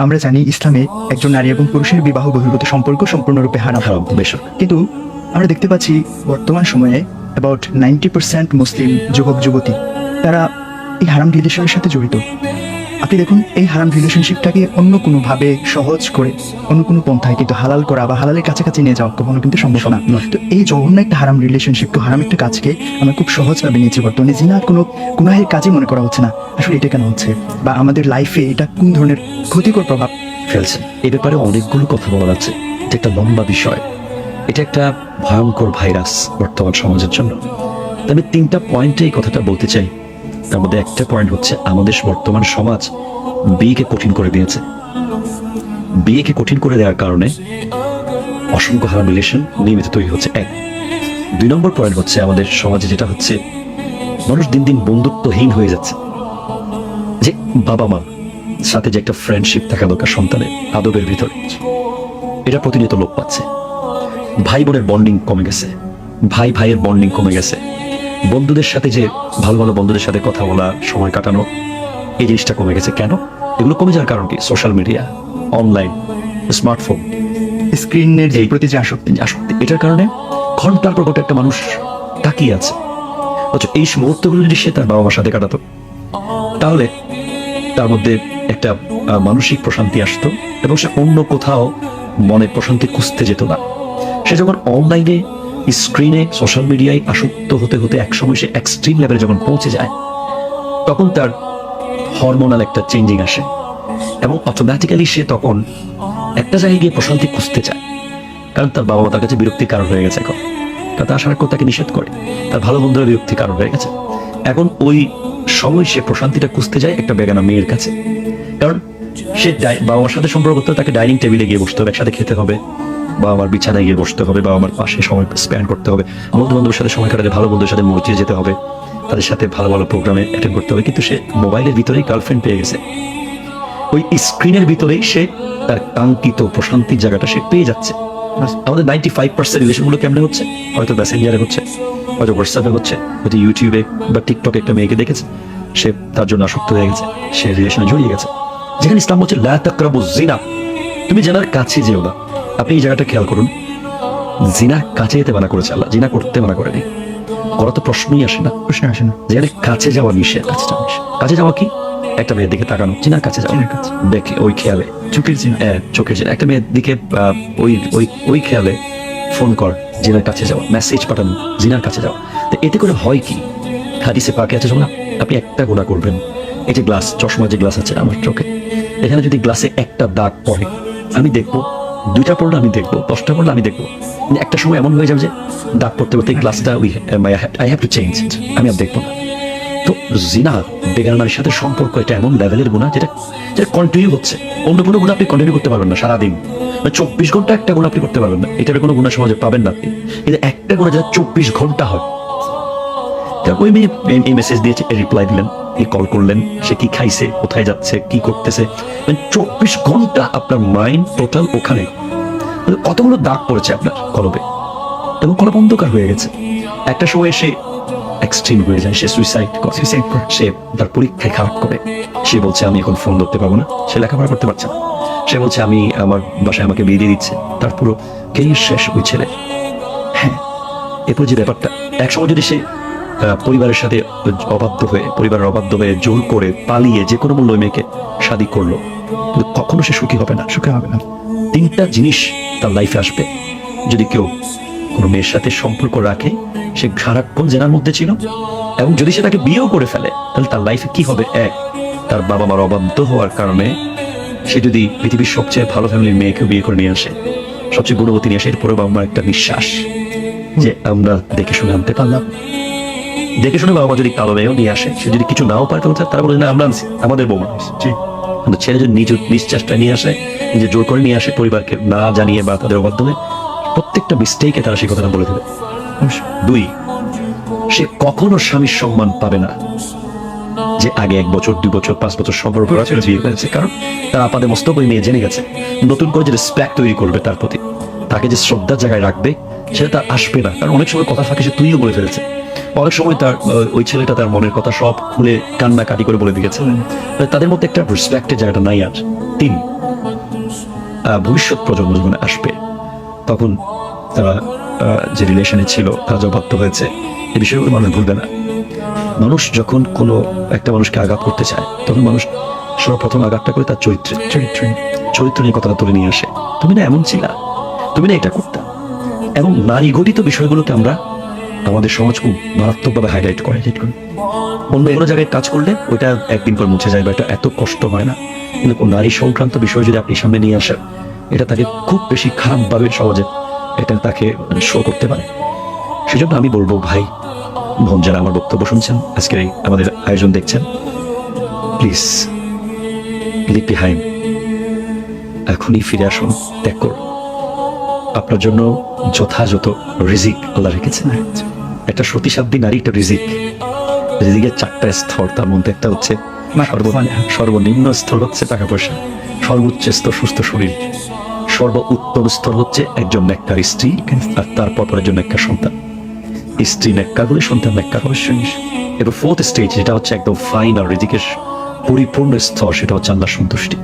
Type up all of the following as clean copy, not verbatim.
আমরা জানি ইসলামে একজন নারী এবং পুরুষের বিবাহ বহির্ভূত সম্পর্ক সম্পূর্ণরূপে হারাম। বেশ, কিন্তু আমরা দেখতে পাচ্ছি বর্তমান সময়ে অ্যাবাউট 90% মুসলিম যুবক যুবতী তারা এই হারাম রিলেশনের সাথে জড়িত। আপনি দেখুন, এই হারাম রিলেশনশিপটাকে অন্য কোনোভাবে সহজ করে অন্য কোনো পন্থায় কিন্তু হালাল করা বা হালালের কাছাকাছি নিয়ে যাওয়া কখনো কিন্তু সম্ভব না। তো এই জঘন্য একটা হারাম রিলেশনশিপ, তো হারাম একটা কাজকে আমরা খুব সহজভাবে নিয়েছি। বর্তমানে জিনা কোনো গুনাহের কাজই মনে করা হচ্ছে না। আসলে এটা কেন হচ্ছে, বা আমাদের লাইফে এটা কোন ধরনের ক্ষতিকর প্রভাব ফেলছে? এই ব্যাপারে অনেকগুলো কথা বলা যাচ্ছে। এটা একটা লম্বা বিষয়, এটা একটা ভয়ঙ্কর ভাইরাস বর্তমান সমাজের জন্য। আমি 3টা পয়েন্টে এই কথাটা বলতে চাই। তার মধ্যে একটা পয়েন্ট হচ্ছে, আমাদের বর্তমান সমাজ বিয়েকে কঠিন করে দিয়েছে। বিয়েকে কঠিন করে দেওয়ার কারণে অসংখ্য হারাম রিলেশন নিয়মিত তৈরি হচ্ছে। 2 নম্বর পয়েন্ট হচ্ছে, আমাদের সমাজে যেটা হচ্ছে, মানুষ দিন দিন বন্ধুত্বহীন হয়ে যাচ্ছে। যে বাবা মা সাথে যে একটা ফ্রেন্ডশিপ থাকা দরকার সন্তানের আদবের ভিতরে, এটা প্রতিনিয়ত লোপ পাচ্ছে। ভাই বোনের বন্ডিং কমে গেছে, ভাই ভাইয়ের বন্ডিং কমে গেছে। বন্ধুদের সাথে যে ভালো ভালো বন্ধুদের সাথে কথা বলা, সময় কাটানো, এই জিনিসটা কমে গেছে। কেন? এগুলো কমে যাওয়ার কারণ কি? সোশ্যাল মিডিয়া, অনলাইন, স্মার্টফোন, স্ক্রিনের যে প্রতি যে আসক্তি। এটার কারণে ঘন্টার পর ঘন্টা একটা মানুষ তাকিয়ে আছে। অথচ এই মুহূর্তগুলো যদি সে তার বাবা মার সাথে কাটাতো, তাহলে তার মধ্যে একটা মানসিক প্রশান্তি আসতো এবং সে অন্য কোথাও মনে প্রশান্তি খুঁজতে যেত না। সে যখন অনলাইনে, স্ক্রিনে, সোশ্যাল মিডিয়ায় আসক্ত হতে হতে একসময় সে এক্সট্রিম লেভেলে যখন পৌঁছে যায়, তখন তার হরমোনাল একটা চেঞ্জিং আসে এবং অটোমেটিক্যালি সে তখন একটা জায়গায় গিয়ে প্রশান্তি খুঁজতে চায়। কারণ তার বাবা মা তার কাছে বিরক্তির কারণ হয়ে গেছে। এখন তার সারাক্ষণ তাকে নিষেধ করে, তার ভালো বন্ধুরা বিরক্তির কারণ হয়ে গেছে। এখন ওই সময় সে প্রশান্তিটা খুঁজতে যায় একটা বেগানা মেয়ের কাছে। কারণ সে বাবা মার সাথে সম্পর্ক করতে, তাকে ডাইনিং টেবিলে গিয়ে বসতে হবে, একসাথে খেতে হবে, বাবা মার বিছানায় গিয়ে বসতে হবে, বাবা মার পাশে সময় স্পেন্ড করতে হবে, বন্ধু বান্ধবের সাথে সময় কাটাতে, ভালো বন্ধুদের সাথে মসজিদে যেতে হবে, তাদের সাথে ভালো ভালো প্রোগ্রামে অ্যাটেন্ড করতে হবে। কিন্তু সে মোবাইলের ভিতরেই গার্লফ্রেন্ড পেয়ে গেছে। ওই স্ক্রিনের ভিতরেই সে তার কাঙ্ক্ষিত প্রশান্তির জায়গাটা সে পেয়ে যাচ্ছে। আমাদের 95% রিলেশনগুলো কেমনে হচ্ছে? হয়তো মেসেঞ্জারে হচ্ছে, হয়তো হোয়াটসঅ্যাপে হচ্ছে, হয়তো ইউটিউবে বা টিকটকে একটা মেয়েকে দেখেছে, সে তার জন্য আসক্ত হয়ে গেছে, সে রিলেশনে জড়িয়ে গেছে। যেখানে ইসলাম হচ্ছে লা তাকরাবুজ জিনা, তুমি জিনার কাছে যেও না। আপনি এই জায়গাটা খেয়াল করুন, জিনার কাছে যেতে মানা করেছে আল্লাহ, জিনা করতে মানা করেনি। করা তো প্রশ্নই আসে না, যেখানে কাছে যাওয়া নিষেধ। কাছে যাওয়া কি? একটা মেয়ের দিকে তাকানো, জিনার কাছে যাওয়া। দেখে ওই খেয়ালে, চোখের জিনা, চোখের জিনা। একটা মেয়ের দিকে ওই খেয়ালে ফোন কর, জিনার কাছে যাওয়া। মেসেজ পাঠানো, জিনার কাছে যাওয়া। তো এতে করে হয় কি? হাদিসে পাকে আছে, যখন আপনি একটা গুনাহ করবেন, এই যে গ্লাস, চশমা যে গ্লাস আছে আমার চোখে, এখানে যদি গ্লাসে একটা দাগ পড়ে, আমি দেখবো। 2টা পড়লে আমি দেখবো, 10টা পড়লে আমি দেখবো। একটা সময় এমন হয়ে যাবে যে দাগ পড়তে পড়তে গ্লাসটা আই হ্যাভ টু চেঞ্জ, আমি আর দেখবো না। তো জিনা, বেগানা নারীর সাথে সম্পর্ক, এটা এমন লেভেলের গুনাহ যেটা কন্টিনিউ হচ্ছে। অন্য কোনো গুনাহ আপনি কন্টিনিউ করতে পারবেন না সারাদিন, 24 ঘন্টা একটা গুনাহ আপনি করতে পারবেন না। এটার কোনো গুনাহ সমাজে পাবেন না আপনি। কিন্তু একটা গুনাহ যেটা 24 ঘন্টা হয়। ওই মেয়ে এই মেসেজ দিয়েছে, রিপ্লাই দিলেন, এই কল করলেন, সে কি খাইছে, কোথায় যাচ্ছে, কি করতেছে, 24 ঘন্টা আপনার মাইন্ড টোটাল ওখানে। কতগুলো দাগ পড়েছে আপনার কলবে এবং কলব অন্ধকার হয়ে গেছে। একটা সময় সে এক্সট্রিম হয়ে যায়, সে সুইসাইড করে, সে তার পরীক্ষায় খারাপ করে। সে বলছে আমি এখন ফোন ধরতে পারবো না, সে লেখাপড়া করতে পারছে না। সে বলছে আমি, আমার বাসায় আমাকে বিয়ে দিয়ে দিচ্ছে। তার পুরো কেরিয়ার শেষ ওই ছেলে। হ্যাঁ, এরপর যে ব্যাপারটা, একসময় যদি সে পরিবারের সাথে পরিবারের অবাধ্য হয়ে জোর করে পালিয়ে যে কোনো মূল্য মেয়েকে শাদী করলো, কিন্তু কখনো সে সুখী হবে না। 3টা জিনিস তার লাইফে আসবে যদি কেউ কোনো মেয়ের সাথে সম্পর্ক রাখে। সে সারাক্ষণ জেনার মধ্যে ছিল, এবং যদি সে তাকে বিয়েও করে ফেলে, তাহলে তার লাইফে কি হবে? তার বাবা মার অবাধ্য হওয়ার কারণে সে যদি পৃথিবীর সবচেয়ে ভালো ফ্যামিলির মেয়েকে বিয়ে করে নিয়ে আসে, সবচেয়ে গুণবতী নিয়ে আসে, এরপরে বাবা মার একটা বিশ্বাস যে আমরা দেখে শুনে আনতে পারলাম। দেখে শুনে বাবা মা যদি কালো মেয়েও নিয়ে আসে, সে যদি কিছু নাও পারে, তারা বলে না আমরা আনছি, আমাদের বৌমা। কিন্তু ছেলে যদি নিজ চেষ্টায় নিয়ে আসে, নিজে জোর করে নিয়ে আসে, পরিবারকে না জানিয়ে বা তাদের অবাধ্য হয়ে, প্রত্যেকটা মিস্টেকে তারা সেই কথাটা বলে দেবে। 2, সে কখনো স্বামীর সম্মান পাবে না যে আগে 1 বছর, 2 বছর, 5 বছর সম্পর্ক বিয়ে করেছে। কারণ তার আপাদে মস্তক ওই মেয়ে জেনে গেছে। নতুন করে যে রেসপেক্ট তৈরি করবে তার প্রতি, তাকে যে শ্রদ্ধার জায়গায় রাখবে, সেটা তার আসবে না। কারণ অনেক সময় কথা ফাঁকে সে তুইও বলে ফেলেছে। অনেক সময় তার ওই ছেলেটা তার মনের কথা সব খুলে কান্নাকাটি করে বলে দিয়েছে। তাদের মধ্যে একটা রেসপেক্টের জায়গাটা নাই আর। তিন, ভবিষ্যৎ প্রজন্ম যখন আসবে তখন তারা যে রিলেশনে ছিল তারা জবাবত হয়েছে, এই বিষয়গুলো মানুষ ভুলবে না। মানুষ যখন কোনো একটা মানুষকে আঘাত করতে চায় তখন মানুষ সর্বপ্রথম আঘাতটা করে তার চরিত্র নিয়ে কথাটা তুলে নিয়ে আসে। তুমি না এমন ছিলা, তুমি না এটা করতা। এবং নারী ঘটিত বিষয়গুলোকে আমরা আমাদের সমাজ খুব মারাত্মকভাবে হাইলাইট করে। অন্য কোনো জায়গায় কাজ করলে ওইটা একদিন পর মুছে যায় বা এটা এত কষ্ট হয় না, কিন্তু কোনো নারী সংক্রান্ত বিষয় যদি আপনি সামনে নিয়ে আসেন এটা তাকে খুব বেশি খারাপভাবে সহজে এটা তাকে শো করতে পারে। সেজন্য আমি বলবো ভাই বোন যারা আমার বক্তব্য শুনছেন, আজকের এই আমাদের আয়োজন দেখছেন, প্লিজ লিভ বিহাইন্ড, এখনই ফিরে আসুন, ত্যাগ করুন। আপনার জন্য যথাযথ রিজিক আল্লাহ রেখেছেন। একটা সতীসাধ্যী নারী একটা রিজিকের 4টা স্তর, তার মধ্যে একটা হচ্ছে সর্বনিম্ন স্তর হচ্ছে টাকা পয়সা, সর্বোচ্চ স্তর সুস্থ শরীর, সর্বোত্তম স্তর হচ্ছে একজন নেককার স্ত্রী, আর তারপর একজন নেককার সন্তান। স্ত্রী নেককার হলে সন্তান নেককার অবশ্যই। এবার 4th স্টেজ যেটা হচ্ছে একদম ফাইনাল রিজিকের পরিপূর্ণ স্তর, সেটা হচ্ছে আল্লাহ সন্তুষ্টি।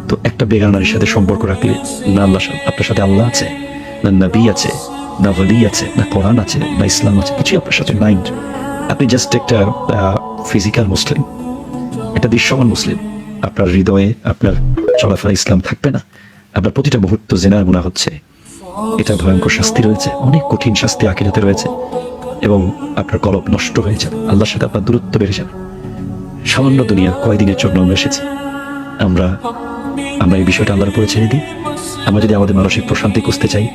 তো একটা বেগানা নারীর সাথে সম্পর্ক রাখলে না আল্লাহ আপনার সাথে আল্লাহ আছে, না নবী আছে, না ওয়ালি আছে, না কোরআন আছে, না ইসলাম আছে, কিছুই আপনার সাথে নাই। আপনি জাস্ট একটা ফিজিক্যাল মুসলিম, একটা দৃশ্যমান মুসলিম। আপনার হৃদয়ে আপনার চলাফেরা ইসলাম থাকবে না। আপনার প্রতিটা মুহূর্ত জেনার গুনাহ হচ্ছে, এটা ভয়ঙ্কর শাস্তি রয়েছে, অনেক কঠিন শাস্তি আখিরাতে রয়েছে, এবং আপনার কলব নষ্ট হয়ে যাবে, আল্লাহর সাথে আপনার দূরত্ব বেড়ে যাবে। সামান্য দুনিয়া কয়দিনের জন্য আমরা এসেছি, আমরা এই বিষয়টা আল্লাহর উপরে ছেড়ে দিই। আমরা যদি আমাদের মানসিক প্রশান্তি খুঁজতে চাই,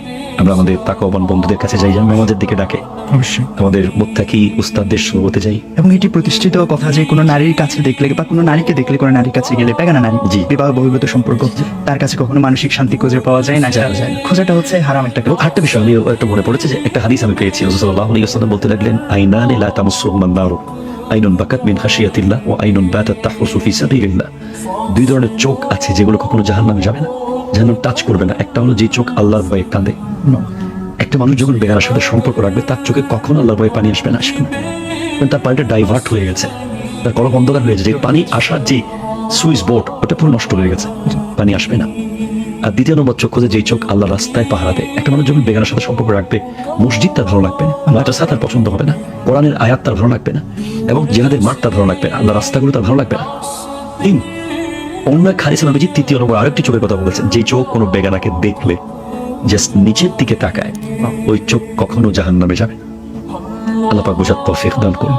আমরা আমাদের তাকওয়াবান বন্ধুদের কাছে যাই, যেমন আমাদের দিকে ডাকে, অবশ্যই আমাদের মুত্তাকি উস্তাদদের সুবতে যাই। এবং এটি প্রতিষ্ঠিত কথা যে কোনো নারীর কাছে দেখলে বা কোনো নারীকে দেখলে কোনো নারীর কাছে গেলে, বেগানা নারী, জি। বিবাহ বহির্ভূত সম্পর্ক, তার কাছে কখনো মানসিক শান্তি খুঁজে পাওয়া যায় না। খোঁজাটা হচ্ছে হারাম একটা কাজ। আরেকটা বিষয় আমি একটা মনে পড়েছে যে একটা হাদিস আমি পেয়েছি, রাসূল সাল্লাল্লাহু আলাইহি ওয়াসাল্লাম বলতে লাগলেন, আইনানি লা তামাসসুহুমান নার, আইনুন বাকাত মিন খাশিয়াতিল্লাহ ওয়া আইনুন বাতাত তাহরুসু ফি সাবিলিল্লাহ। দুই ধরনের চোখ আছে যেগুলো কখনো জাহান্নামে যাবে না, জাহান্নাম টাচ করবে না। একটা হলো যে চোখ আল্লাহর ভয়ে কাঁদে। একটা মানুষ যখন বেগানার সাথে সম্পর্ক রাখবে তার চোখে কখনো আল্লাহর ভয়ে পানি আসবে না। কারণ তার পানিটা ডাইভার্ট হয়ে গেছে, তার কলব অন্ধকার হয়ে গেছে, যে পানি আসার যে সুইচ বোর্ড ওটা পুরো নষ্ট হয়ে গেছে, পানি আসবে না। আর দ্বিতীয় নম্বর চোখ হচ্ছে যেই চোখ আল্লাহ রাস্তায় পাহারা দেয়। একটা মানুষ যখন বেগানার সাথে সম্পর্ক রাখবে, মসজিদ তার ভালো লাগবে না, মাদ্রাসা তার পছন্দ হবে না, কোরআনের আয়াত তার ভালো লাগবে না, এবং জিহাদের মাঠ তার ভালো লাগবে না, আল্লাহ রাস্তাগুলো তার ভালো লাগবে না। তিন, অন্য এক হাদিসে নবীজি তৃতীয় নম্বর আরেকটি চোখের কথা বলেছেন, যে চোখ কোনো বেগানাকে দেখলে জাস্ট নিচের দিকে তাকায়, ওই চোখ কখনো জাহান্নামে যাবে। আল্লাহ পাক বুঝার তৌফিক দান করুন।